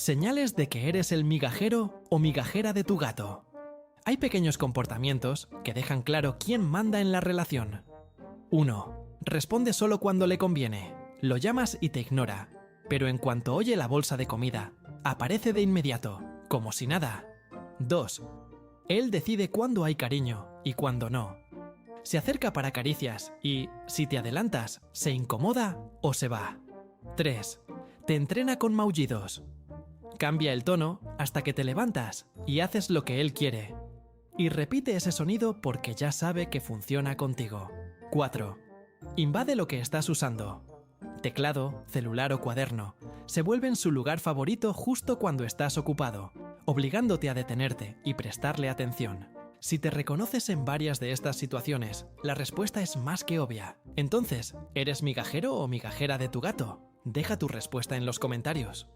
Señales de que eres el migajero o migajera de tu gato. Hay pequeños comportamientos que dejan claro quién manda en la relación. 1. Responde solo cuando le conviene. Lo llamas y te ignora, pero en cuanto oye la bolsa de comida, aparece de inmediato, como si nada. 2. Él decide cuándo hay cariño y cuándo no. Se acerca para caricias y, si te adelantas, se incomoda o se va. 3. Te entrena con maullidos. Cambia el tono hasta que te levantas y haces lo que él quiere. Y repite ese sonido porque ya sabe que funciona contigo. 4. Invade lo que estás usando. Teclado, celular o cuaderno. Se vuelven su lugar favorito justo cuando estás ocupado, obligándote a detenerte y prestarle atención. Si te reconoces en varias de estas situaciones, la respuesta es más que obvia. Entonces, ¿eres migajero o migajera de tu gato? Deja tu respuesta en los comentarios.